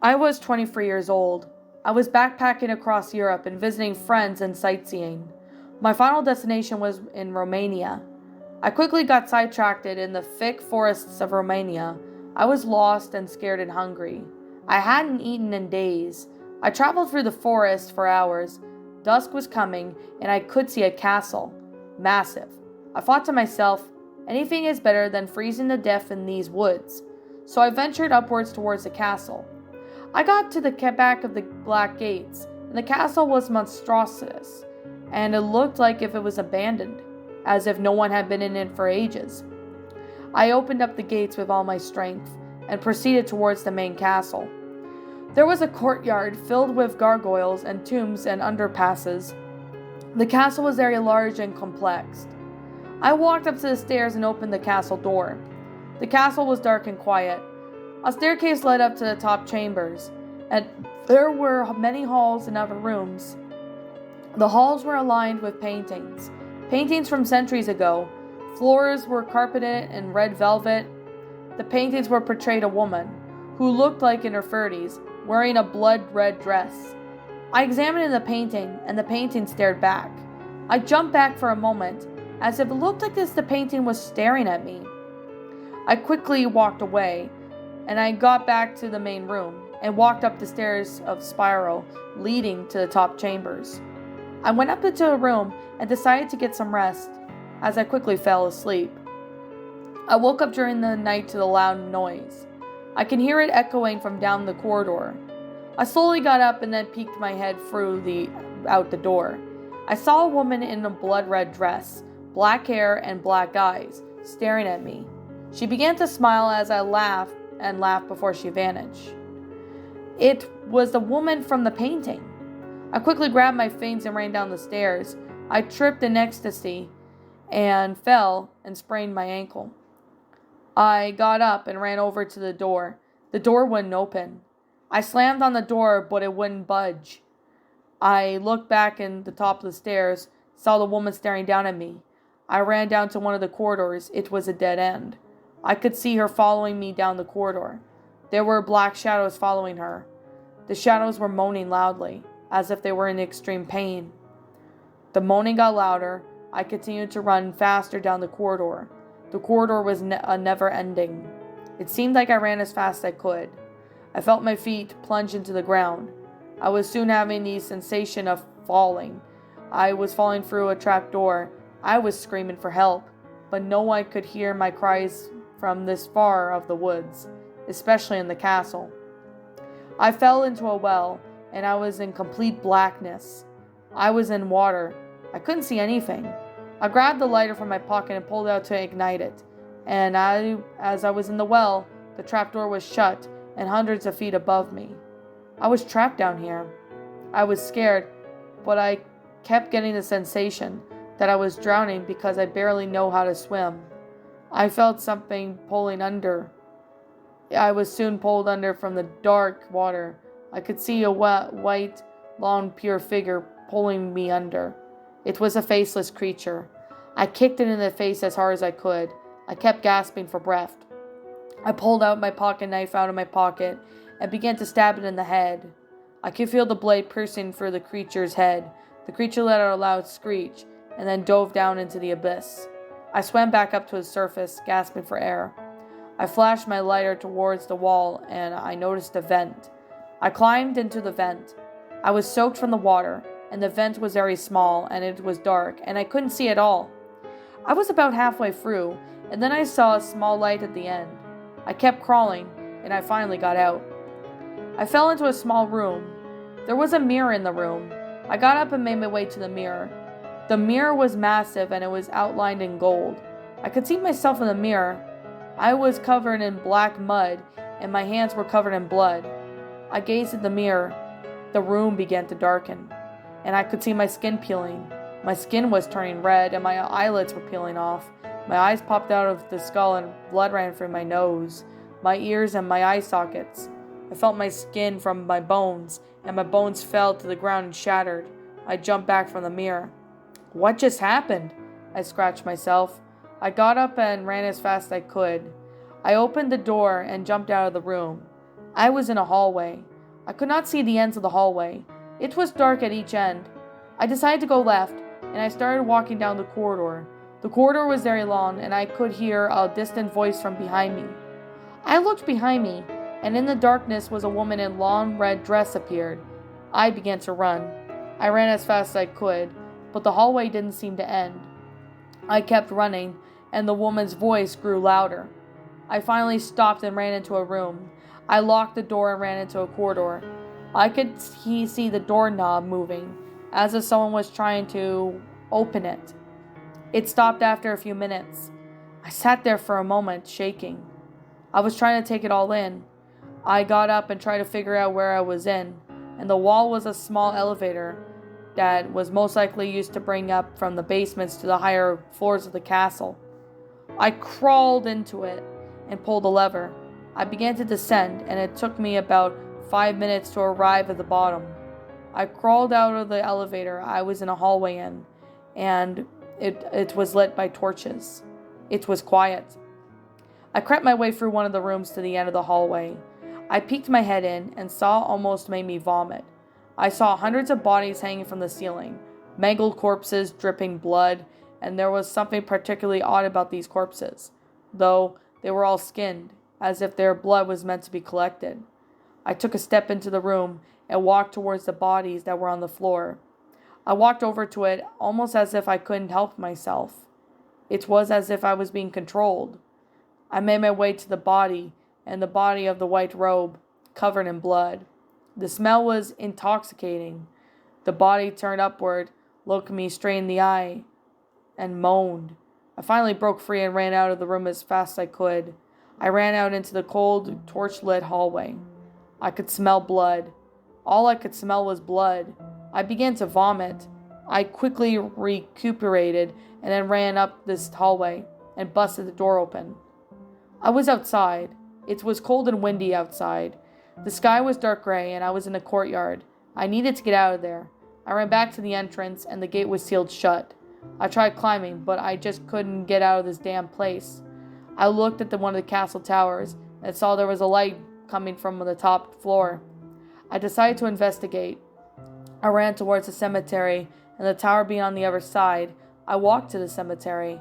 I was 23 years old. I was backpacking across Europe and visiting friends and sightseeing. My final destination was in Romania. I quickly got sidetracked in the thick forests of Romania. I was lost and scared and hungry. I hadn't eaten in days. I traveled through the forest for hours. Dusk was coming, and I could see a castle. Massive. I thought to myself, anything is better than freezing to death in these woods. So I ventured upwards towards the castle. I got to the back of the black gates, and the castle was monstrous, and it looked like if it was abandoned, as if no one had been in it for ages. I opened up the gates with all my strength, and proceeded towards the main castle. There was a courtyard filled with gargoyles and tombs and underpasses. The castle was very large and complex. I walked up to the stairs and opened the castle door. The castle was dark and quiet. A staircase led up to the top chambers, and there were many halls and other rooms. The halls were lined with paintings from centuries ago. Floors were carpeted in red velvet. The paintings were portrayed a woman, who looked like in her 30s, wearing a blood-red dress. I examined the painting, and the painting stared back. I jumped back for a moment, as if it looked like the painting was staring at me. I quickly walked away, and I got back to the main room, and walked up the stairs of spiral leading to the top chambers. I went up into a room and decided to get some rest, as I quickly fell asleep. I woke up during the night to the loud noise. I can hear it echoing from down the corridor. I slowly got up and then peeked my head out the door. I saw a woman in a blood-red dress, black hair and black eyes, staring at me. She began to smile as I laughed before she vanished. It was the woman from the painting. I quickly grabbed my things and ran down the stairs. I tripped in ecstasy and fell and sprained my ankle. I got up and ran over to the door. The door wouldn't open. I slammed on the door, but it wouldn't budge. I looked back in the top of the stairs, saw the woman staring down at me. I ran down to one of the corridors. It was a dead end. I could see her following me down the corridor. There were black shadows following her. The shadows were moaning loudly, as if they were in extreme pain. The moaning got louder. I continued to run faster down the corridor. The corridor was never ending. It seemed like I ran as fast as I could. I felt my feet plunge into the ground. I was soon having the sensation of falling. I was falling through a trap door. I was screaming for help, but no one could hear my cries from this far of the woods, especially in the castle. I fell into a well, and I was in complete blackness. I was in water. I couldn't see anything. I grabbed the lighter from my pocket and pulled it out to ignite it, and as I was in the well, the trapdoor was shut and hundreds of feet above me. I was trapped down here. I was scared, but I kept getting the sensation that I was drowning because I barely know how to swim. I felt something pulling under. I was soon pulled under from the dark water. I could see a white, long, pure figure pulling me under. It was a faceless creature. I kicked it in the face as hard as I could. I kept gasping for breath. I pulled out my pocket knife out of my pocket and began to stab it in the head. I could feel the blade piercing through the creature's head. The creature let out a loud screech and then dove down into the abyss. I swam back up to the surface, gasping for air. I flashed my lighter towards the wall and I noticed a vent. I climbed into the vent. I was soaked from the water, and the vent was very small and it was dark and I couldn't see at all. I was about halfway through, and then I saw a small light at the end. I kept crawling, and I finally got out. I fell into a small room. There was a mirror in the room. I got up and made my way to the mirror. The mirror was massive, and it was outlined in gold. I could see myself in the mirror. I was covered in black mud, and my hands were covered in blood. I gazed at the mirror. The room began to darken, and I could see my skin peeling. My skin was turning red, and my eyelids were peeling off. My eyes popped out of the skull, and blood ran through my nose, my ears, and my eye sockets. I felt my skin from my bones, and my bones fell to the ground and shattered. I jumped back from the mirror. What just happened? I scratched myself. I got up and ran as fast as I could. I opened the door and jumped out of the room. I was in a hallway. I could not see the ends of the hallway. It was dark at each end. I decided to go left, and I started walking down the corridor. The corridor was very long, and I could hear a distant voice from behind me. I looked behind me, and in the darkness was a woman in long red dress appeared. I began to run. I ran as fast as I could, but the hallway didn't seem to end. I kept running, and the woman's voice grew louder. I finally stopped and ran into a room. I locked the door and ran into a corridor. I could see the doorknob moving, as if someone was trying to open it. It stopped after a few minutes. I sat there for a moment, shaking. I was trying to take it all in. I got up and tried to figure out where I was in, and the wall was a small elevator that was most likely used to bring up from the basements to the higher floors of the castle. I crawled into it and pulled a lever. I began to descend, and it took me about 5 minutes to arrive at the bottom. I crawled out of the elevator I was in a hallway in, and it was lit by torches. It was quiet. I crept my way through one of the rooms to the end of the hallway. I peeked my head in, and saw almost made me vomit. I saw hundreds of bodies hanging from the ceiling, mangled corpses dripping blood, and there was something particularly odd about these corpses, though they were all skinned, as if their blood was meant to be collected. I took a step into the room and walked towards the bodies that were on the floor. I walked over to it almost as if I couldn't help myself. It was as if I was being controlled. I made my way to the body, and the body of the white robe, covered in blood. The smell was intoxicating. The body turned upward, looked me straight in the eye, and moaned. I finally broke free and ran out of the room as fast as I could. I ran out into the cold, torch-lit hallway. I could smell blood. All I could smell was blood. I began to vomit. I quickly recuperated and then ran up this hallway and busted the door open. I was outside. It was cold and windy outside. The sky was dark gray, and I was in a courtyard. I needed to get out of there. I ran back to the entrance, and the gate was sealed shut. I tried climbing, but I just couldn't get out of this damn place. I looked at one of the castle towers and saw there was a light coming from the top floor. I decided to investigate. I ran towards the cemetery, and the tower being on the other side, I walked to the cemetery,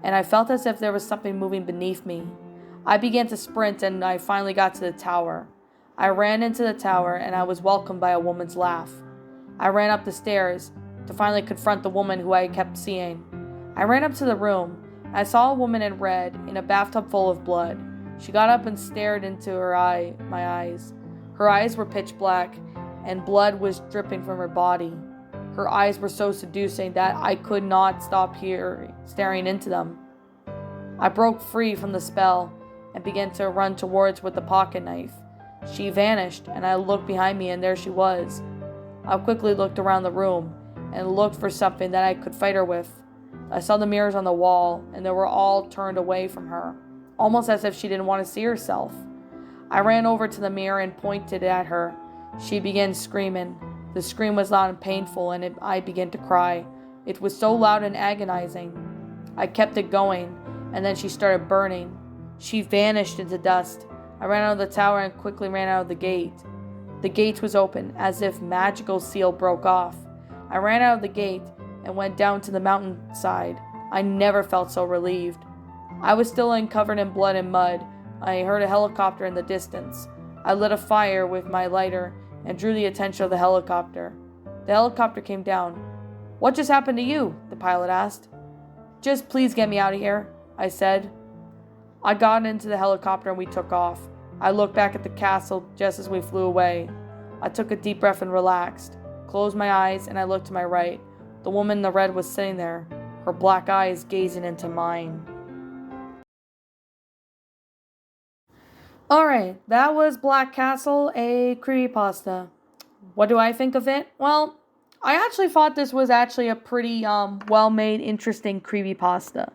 and I felt as if there was something moving beneath me. I began to sprint, and I finally got to the tower. I ran into the tower, and I was welcomed by a woman's laugh. I ran up the stairs to finally confront the woman who I kept seeing. I ran up to the room. I saw a woman in red in a bathtub full of blood. She got up and stared into my eyes. Her eyes were pitch black, and blood was dripping from her body. Her eyes were so seducing that I could not stop staring into them. I broke free from the spell and began to run towards with the pocket knife. She vanished, and I looked behind me, and there she was. I quickly looked around the room and looked for something that I could fight her with. I saw the mirrors on the wall, and they were all turned away from her, almost as if she didn't want to see herself. I ran over to the mirror and pointed at her. She began screaming. The scream was loud and painful, and I began to cry. It was so loud and agonizing. I kept it going, and then she started burning. She vanished into dust. I ran out of the tower and quickly ran out of the gate. The gate was open, as if magical seal broke off. I ran out of the gate and went down to the mountainside. I never felt so relieved. I was still covered in blood and mud. I heard a helicopter in the distance. I lit a fire with my lighter and drew the attention of the helicopter. The helicopter came down. "What just happened to you?" the pilot asked. "Just please get me out of here," I said. I got into the helicopter and we took off. I looked back at the castle just as we flew away. I took a deep breath and relaxed, closed my eyes, and I looked to my right. The woman in the red was sitting there, her black eyes gazing into mine. Alright, that was Black Castle, a creepypasta. What do I think of it? Well, I actually thought this was actually a pretty well-made, interesting creepypasta.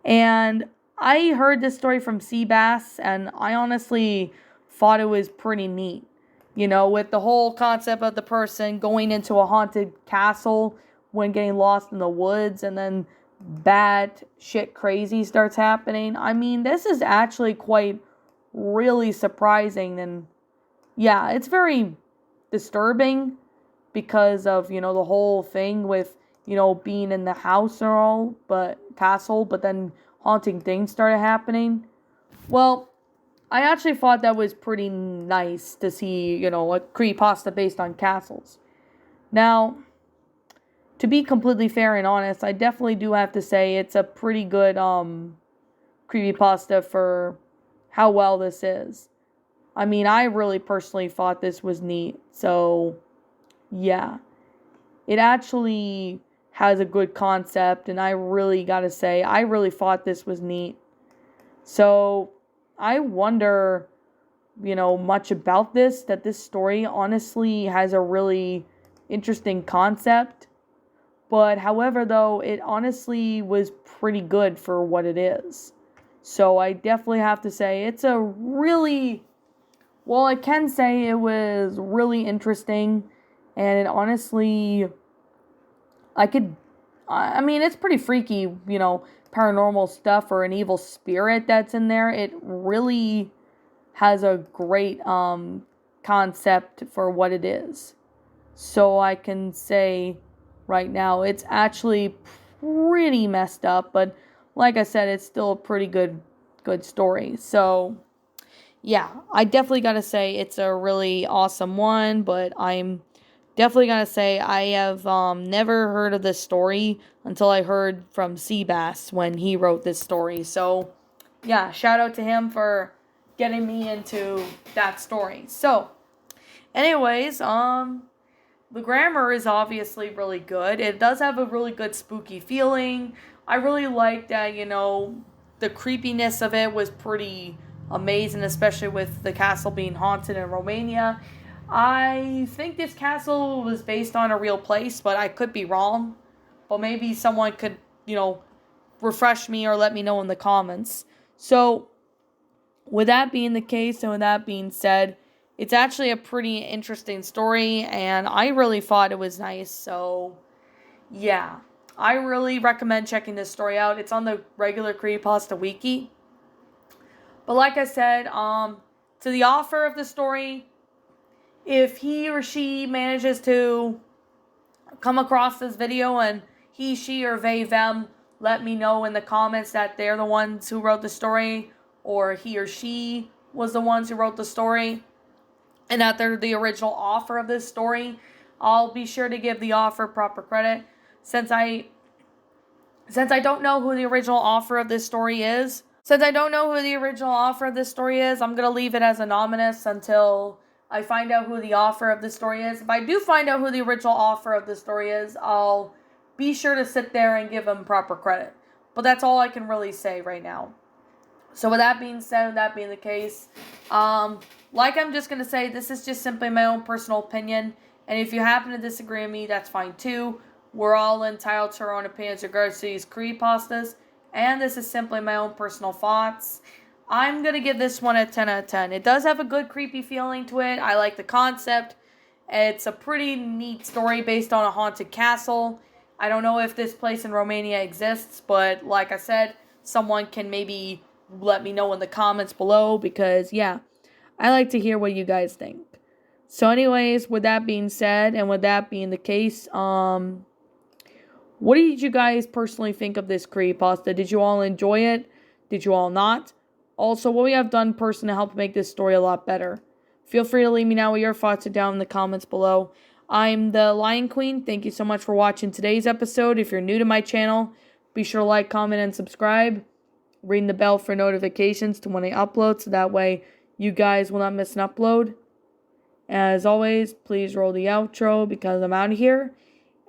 And I heard this story from Seabass, and I honestly thought it was pretty neat. You know, with the whole concept of the person going into a haunted castle when getting lost in the woods, and then bad shit crazy starts happening. I mean, this is actually quite really surprising, and yeah, it's very disturbing because of, the whole thing with, being in the house and all, castle, but then haunting things started happening. Well, I actually thought that was pretty nice to see, a creepypasta based on castles. Now, to be completely fair and honest, I definitely do have to say it's a pretty good creepypasta for how well this is. I mean, I really personally thought this was neat. So, yeah. It actually has a good concept, and I really gotta say, I really thought this was neat. So, I wonder, much about this, that this story honestly has a really interesting concept. But, however, though, it honestly was pretty good for what it is. So, I definitely have to say, it's a really, well, I can say it was really interesting. And it honestly, I mean, it's pretty freaky, paranormal stuff or an evil spirit that's in there. It really has a great concept for what it is. So I can say right now it's actually pretty messed up, but like I said, it's still a pretty good story. So yeah, I definitely gotta say it's a really awesome one, but I'm definitely gotta say I have never heard of this story until I heard from Seabass when he wrote this story. So yeah, shout out to him for getting me into that story. So anyways, the grammar is obviously really good. It does have a really good spooky feeling. I really like that, the creepiness of it was pretty amazing, especially with the castle being haunted in Romania. I think this castle was based on a real place, but I could be wrong. But maybe someone could, refresh me or let me know in the comments. So, with that being the case and with that being said, it's actually a pretty interesting story, and I really thought it was nice. So, yeah, I really recommend checking this story out. It's on the regular Creepypasta Wiki. But like I said, to the author of the story, if he or she manages to come across this video and he, she, or they, them, let me know in the comments that they're the ones who wrote the story, or he or she was the ones who wrote the story, and that they're the original author of this story, I'll be sure to give the author proper credit. Since I don't know who the original author of this story is, I'm going to leave it as anonymous until I find out who the author of this story is. If I do find out who the original author of this story is, I'll be sure to sit there and give him proper credit. But that's all I can really say right now. So with that being said, and that being the case, I'm just going to say, this is just simply my own personal opinion. And if you happen to disagree with me, that's fine too. We're all entitled to our own opinions regards to these creepypastas. And this is simply my own personal thoughts. I'm going to give this one a 10 out of 10. It does have a good creepy feeling to it. I like the concept. It's a pretty neat story based on a haunted castle. I don't know if this place in Romania exists, but like I said, someone can maybe let me know in the comments below, because yeah, I like to hear what you guys think. So anyways, with that being said, and with that being the case, what did you guys personally think of this creepypasta? Did you all enjoy it? Did you all not? Also, what we have done personally to help make this story a lot better. Feel free to leave me know what your thoughts are down in the comments below. I'm the Lion Queen. Thank you so much for watching today's episode. If you're new to my channel, be sure to like, comment, and subscribe. Ring the bell for notifications to when I upload, so that way you guys will not miss an upload. As always, please roll the outro because I'm out of here.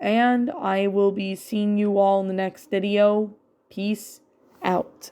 And I will be seeing you all in the next video. Peace out.